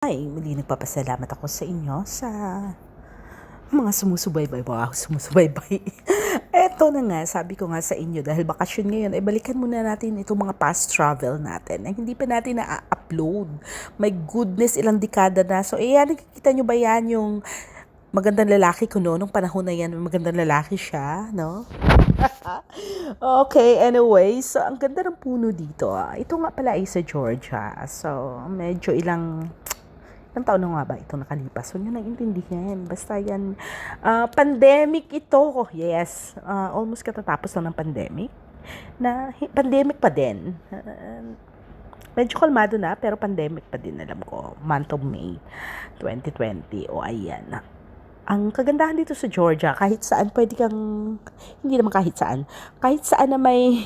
Ay, muli nagpapasalamat ako sa inyo sa mga sumusubaybay. Wow, sumusubaybay. Eto na nga, sabi ko nga sa inyo, dahil bakasyon ngayon, ay balikan muna natin itong mga past travel natin na hindi pa natin na-upload. My goodness, ilang dekada na. So, nakikita nyo ba yan yung magandang lalaki ko nung panahon na yan, magandang lalaki siya, no? Okay, anyway, so ang ganda ng puno dito. Ito nga pala ay sa Georgia. So, medyo ilang taon na nga ba itong nakalipas? So, nyo naiintindihan. Basta yan, pandemic ito. Yes, almost katatapos lang ng pandemic. Pandemic pa din. Medyo kalmado na, pero pandemic pa din, alam ko. Month of May 2020. Ayan. Ang kagandahan dito sa Georgia, kahit saan pwede kang, hindi naman kahit saan na may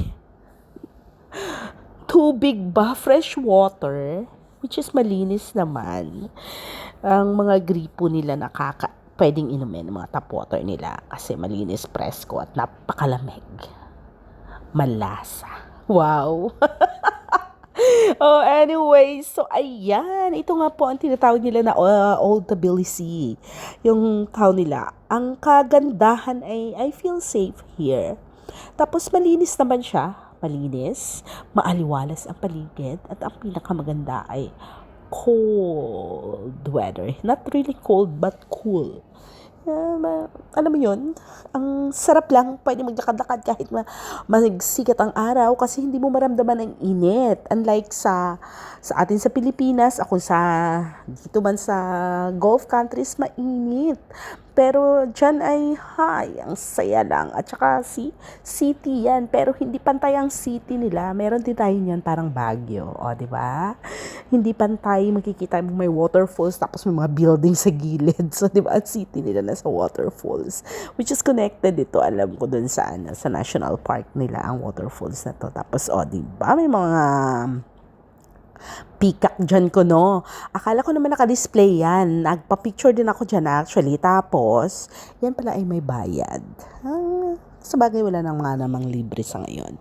tubig ba, fresh water, which is malinis naman. Ang mga gripo nila pwedeng inumin, mga tap water nila, kasi malinis, presko, at napakalamig. Malasa. Wow! Anyway, so ayan, ito nga po ang tinatawag nila na Old Tbilisi. Yung town nila. Ang kagandahan ay I feel safe here. Tapos malinis naman siya. Malinis, maaliwalas ang paligid, at ang pinakamaganda ay cold weather. Not really cold, but cool. Alam mo yun, ang sarap lang, pwede maglakad-lakad kahit magsikat ang araw kasi hindi mo maramdaman ang init. Unlike sa atin sa Pilipinas, dito man sa Gulf countries, mainit. Pero dyan ay, ang saya lang. At saka, city yan. Pero hindi pantay ang city nila. Meron din tayo yan parang Baguio. Di ba? Hindi pantay, makikita mo may waterfalls, tapos may mga building sa gilid. So, di ba, ang city nila nasa waterfalls. Which is connected ito, alam ko, dun sa national park nila, ang waterfalls na to. Tapos, di ba, may mga peacock dyan ko, no? Akala ko naman naka-display yan. Nagpa-picture din ako dyan, actually. Tapos, yan pala ay may bayad. Sa bagay, wala nang mga namang libre sa ngayon.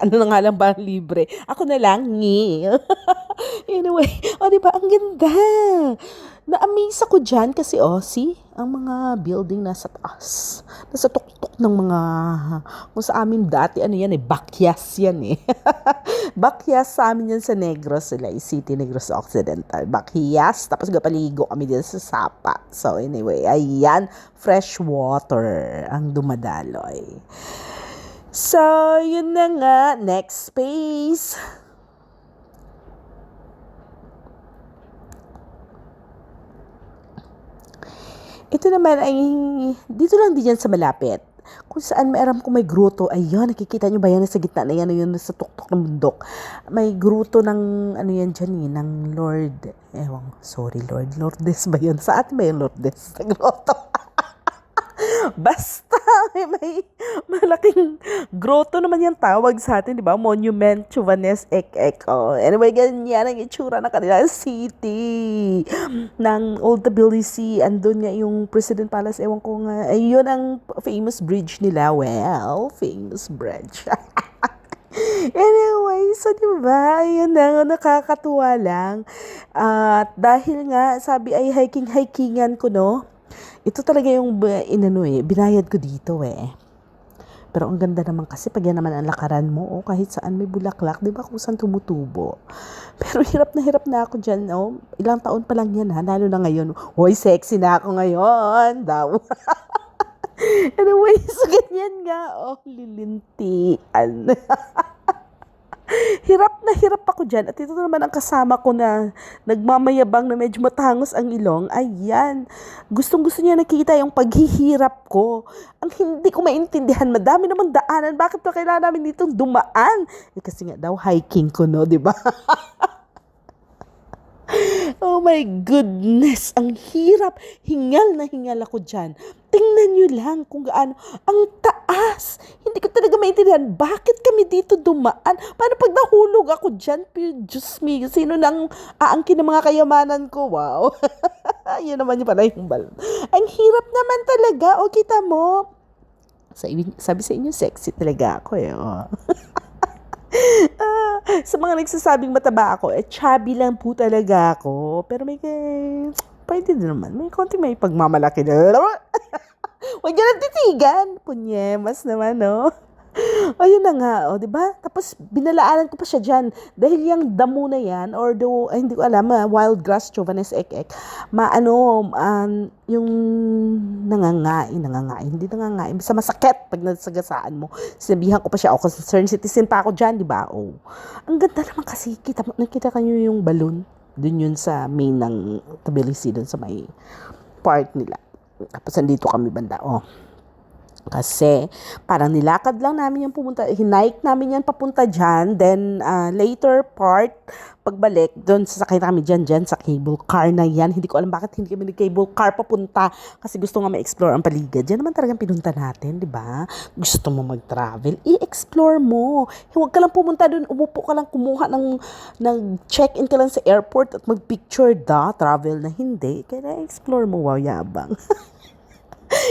Ano na nga lang ba ang libre? Ako na lang, Anyway, diba, ang ganda. Na-amaze ako dyan kasi, ang mga building nasa taas. Nasa tuktok ng mga, kung sa amin dati, bakyas yan Bakyas sa amin yan sa Negros, City, Negros Occidental. Bakyas, tapos paligo kami din sa Sapa. So anyway, ayan, fresh water ang dumadaloy. So, yun na nga, next space. Ito naman ay, dito lang din yan sa malapit. Kung saan aram ko may gruto, ayun, nakikita nyo ba yan sa gitna na yan, yun sa tuktok ng bundok. May gruto ng, yan dyan ng Lord, Lourdes ba yun? Sa atin ba yung Lourdes? Sa gruto. Basta, may malaking grotto naman yung tawag sa atin, di ba? Monument Chuvanes Ek. Anyway, ganyan ang itsura ng kanila city ng Old Tbilisi. Andun nga yung President Palace, ewan ko nga, ayun ang famous bridge nila. Well, famous bridge. Anyway, so diba, yun na, nakakatuwa lang. At dahil nga, sabi ay hiking-hikingan ko, no? Ito talaga yung binayad ko dito Pero ang ganda naman kasi pag yan naman ang lakaran mo, kahit saan may bulaklak, di ba kung saan tumutubo. Pero hirap na ako dyan, ilang taon pa lang yan lalo na ngayon. Hoy, sexy na ako ngayon, daw. Anyway, so ganyan nga, lilintian. Hirap ako dyan. At ito naman ang kasama ko na nagmamayabang na medyo matangos ang ilong. Ayan. Gustong-gusto niya nakita yung paghihirap ko. Ang hindi ko maintindihan. Madami namang daanan. Bakit pa kailangan namin ditong dumaan? Kasi nga daw hiking ko, no? Diba? Oh my goodness, ang hirap. Hingal na hingal ako dyan. Tingnan nyo lang kung gaano. Ang taas. Hindi ko talaga maintindihan. Bakit kami dito dumaan? Paano pag nahulog ako dyan? Diyos me, sino nang aangkin ng mga kayamanan ko? Wow. Yun naman yung pala yung balon. Ang hirap naman talaga. O, kita mo. Sabi sa inyo, sexy talaga ako Sa mga nagsasabing mataba ako, chubby lang po talaga ako. Pero pwede din naman. May konti may pagmamalaki na. Huwag niya nang titigan. Punyemas naman, no? Ayun na nga, o, di ba? Tapos, binalaanan ko pa siya dyan. Dahil yung damo na yan, or hindi ko alam, wild grass, chauviness ek-ek, yung hindi nangangain, basta masakit pag nasagasaan mo. Sinabihan ko pa siya, concerned citizen pa ako dyan, di ba? Oh. Ang ganda naman kasi, nakita kanyo yung balloon, dun yun sa main ng Tbilisi, dun sa may part nila. Tapos, nandito kami banda, oh. Kasi parang nilakad lang namin yung pumunta, hinike namin yan papunta dyan, then later part, pagbalik, doon sasakay namin dyan sa cable car na yan. Hindi ko alam bakit hindi kami nag-cable car papunta, kasi gusto nga ma-explore ang paligid. Yan naman talagang pinunta natin, di ba? Gusto mo mag-travel, i-explore mo. Huwag ka lang pumunta doon, umupo ka lang, kumuha ng check-in ka lang sa airport at mag-picture travel na hindi. Kaya explore mo, wow, yabang.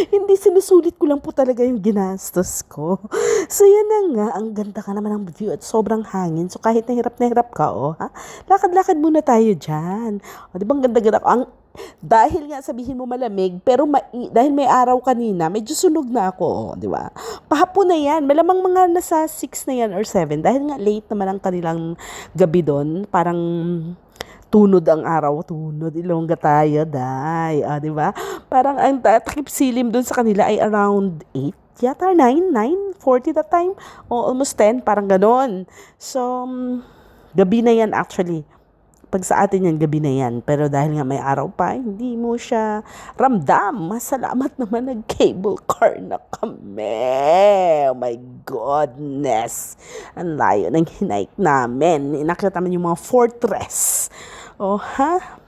Hindi, sinusulit ko lang po talaga yung ginastos ko. So, yan na nga. Ang ganda ka naman ng view at sobrang hangin. So, kahit na hirap ka, ha? Lakad-lakad muna tayo dyan. O, di ba ang ganda-ganda ko? Dahil nga sabihin mo malamig, pero dahil may araw kanina, medyo sunog na ako, di ba? Pahapon na yan. Malamang mga nasa 6 na yan or 7. Dahil nga late naman ang kanilang gabi doon. Parang tunod ang araw, ilongga tayo, di ba? Parang ang takip silim doon sa kanila ay around 8, yata 9:40 that time, o almost 10, parang ganon. So, gabi na yan actually. Pag sa atin yan, gabi na yan. Pero dahil nga may araw pa, hindi mo siya ramdam. Masalamat naman nag-cable car na kami. Oh my goodness. Ang layo ng hinike namin. Nakita naman yung mga fortress. Oh, ha?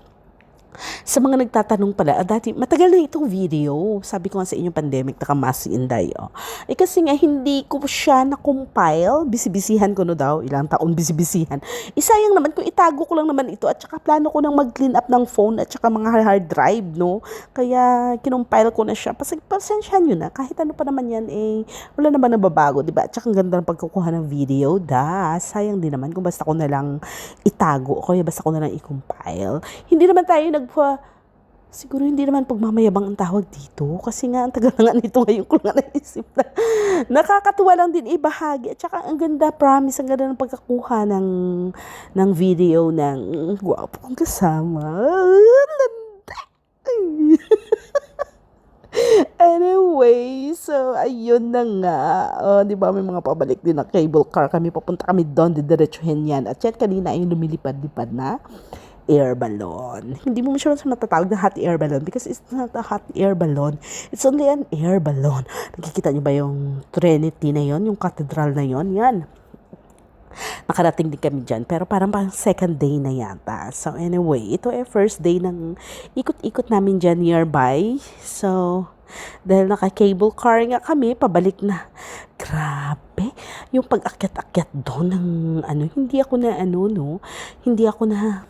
Sa mga nagtatanong pala, dati, matagal na itong video. Sabi ko nga sa inyo, pandemic, nakamas si Inday. Oh. Kasi nga, hindi ko siya na-compile. Bisibisihan ko no daw. Ilang taon bisibisihan. Isayang naman, kung itago ko lang naman ito, at saka plano ko nang mag-clean up ng phone at saka mga hard drive, no? Kaya, kinumpile ko na siya. Pasensyahan nyo na. Kahit ano pa naman yan, wala naman nababago, diba? At saka ang ganda ng pagkukuha ng video, sayang din naman kung basta ko na lang itago. O kaya basta ko na lang i-compile. Hindi naman tayo siguro hindi naman pagmamayabang ang tawag dito. Kasi nga, ang tagal na nga nito ngayon ko nga naisip na. Nakakatuwa lang din ibahagi. At saka, ang ganda, promise, ang ganda ng pagkakuha ng video ng gwapo kong kasama. Anyway, so, ayun na nga. Di ba, may mga pabalik din na cable car kami. Papunta kami doon, didiretsuhin yan. At yan, kanina ay lumilipad-lipad na air balloon. Hindi mo siya matatawag na hot air balloon because it's not a hot air balloon. It's only an air balloon. Nakikita niyo ba yung Trinity na yon, yung cathedral na yon? Yan. Nakarating din kami dyan, pero parang second day na yata. So anyway, ito ay first day ng ikot-ikot namin dyan nearby. So, dahil naka-cable car nga kami, pabalik na. Grabe. Yung pag-akyat-akyat doon ng hindi ako na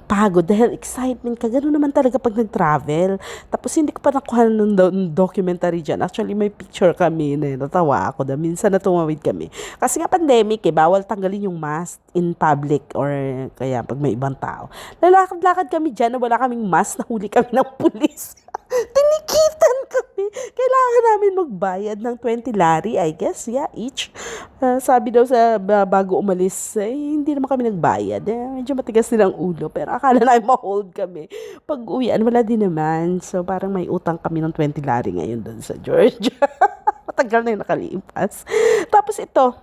pagod dahil excitement ka. Gano'n naman talaga pag nag-travel. Tapos hindi ko pa nakuha ng documentary dyan. Actually, may picture kami na natawa ako. Minsan na tumawid kami. Kasi nga pandemic bawal tanggalin yung mask in public or kaya pag may ibang tao. Lalakad-lakad kami dyan na wala kaming mask, nahuli kami ng pulis. Tinikitan kami. Kailangan namin magbayad ng 20 lari, I guess. Yeah, each. Sabi daw bago umalis, hindi naman kami nagbayad. Medyo matigas din ang ulo. Pero akala namin ma-hold kami. Pag uwian, wala din naman. So, parang may utang kami ng 20 lari ngayon doon sa Georgia. Matagal na yung nakalipas. Tapos ito,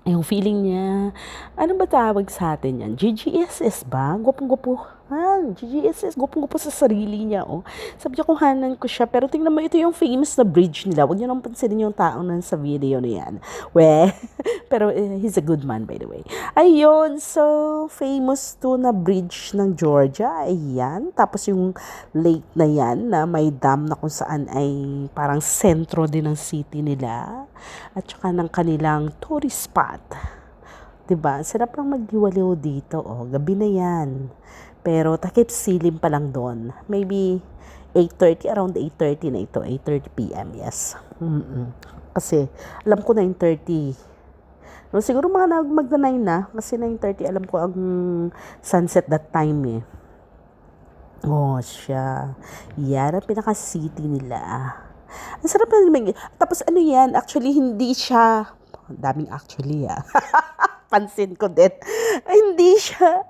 yung feeling niya, ano ba tawag sa atin yan? GGSS ba? Gupong-gupo. GGSS, gupong-gupo sa sarili niya. Oh. Sabi niya, kuhanan ko siya. Pero tingnan mo, ito yung famous na bridge nila. Huwag niyo nang pansinin yung taong sa video na yan. Pero he's a good man, by the way. Ayun, so, famous to na bridge ng Georgia. Ayan. Tapos yung lake na yan, na may dam na kung saan ay parang sentro din ng city nila. At saka ng kanilang tourist spot. Diba? Sarap lang magdiwaliw dito. Oh. Gabi na yan. Pero takip silim pa lang doon. Maybe 8:30, around 8:30 na ito. 8:30 p.m. Yes. Kasi alam ko 9:30 No, siguro mga magna-9 na kasi 9:30 alam ko ang sunset that time eh. Oh, siya. Yan ang pinaka-city nila. Ang sarap na naman. Tapos ano yan, actually hindi siya, daming actually pansin ko din. Hindi siya,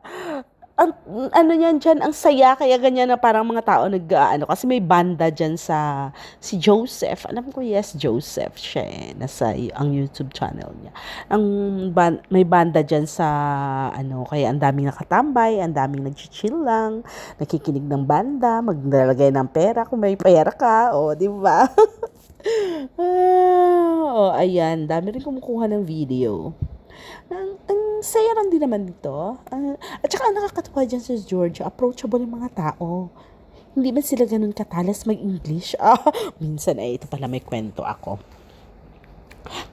ang, ano yan dyan, ang saya, kaya ganyan na parang mga tao kasi may banda dyan si Joseph, alam ko yes, Joseph siya ang YouTube channel niya. May banda dyan kaya ang daming nakatambay, ang daming nag-chill lang, nakikinig ng banda, maglalagay ng pera kung may pera ka, di ba? Ayan, dami rin kumukuha ng video. Ang saya lang din naman dito. At saka ang nakakatuwa dyan sa Georgia, approachable yung mga tao. Hindi man sila ganun katalas mag-English. Minsan ito pala may kwento ako.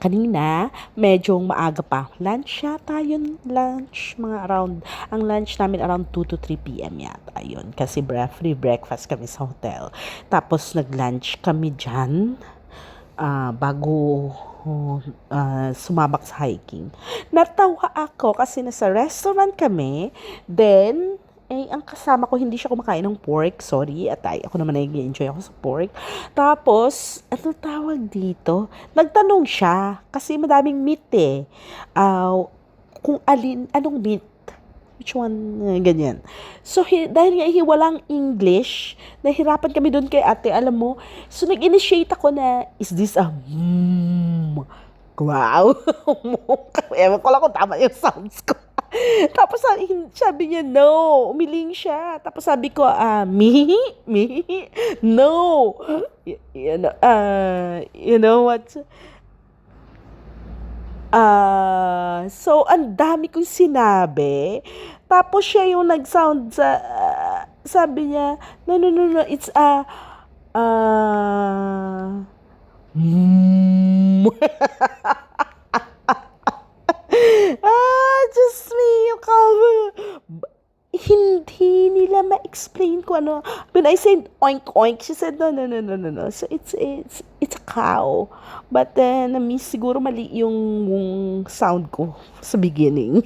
Kanina, medyo maaga pa. Lunch yata yun. Ang lunch namin around 2 to 3 p.m. yata yun. Kasi free breakfast kami sa hotel. Tapos nag-lunch kami dyan. Bago sumabak sa hiking. Natawa ako kasi nasa restaurant kami, then, ang kasama ko, hindi siya kumakain ng pork, sorry, ako naman nag-enjoy ako sa pork. Tapos, ano tawag dito? Nagtanong siya, kasi madaming meat kung anong meat, which one, ganyan. So, dahil nga walang English, nahirapan kami doon kay ate, alam mo, so nag-initiate ako na, is this a wow. Ewan ko lang kung tama yung sounds ko. Tapos sabi niya, no. Umiling siya. Tapos sabi ko, me? No. You know what? So, ang dami kong sinabi. Tapos siya yung nag-sound sabi niya, no, it's just me, yung hindi nila ma-explain ko ano. When I said oink oink, she said no. So it's a cow. But then siguro mali yung sound ko sa beginning.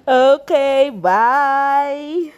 Okay, bye.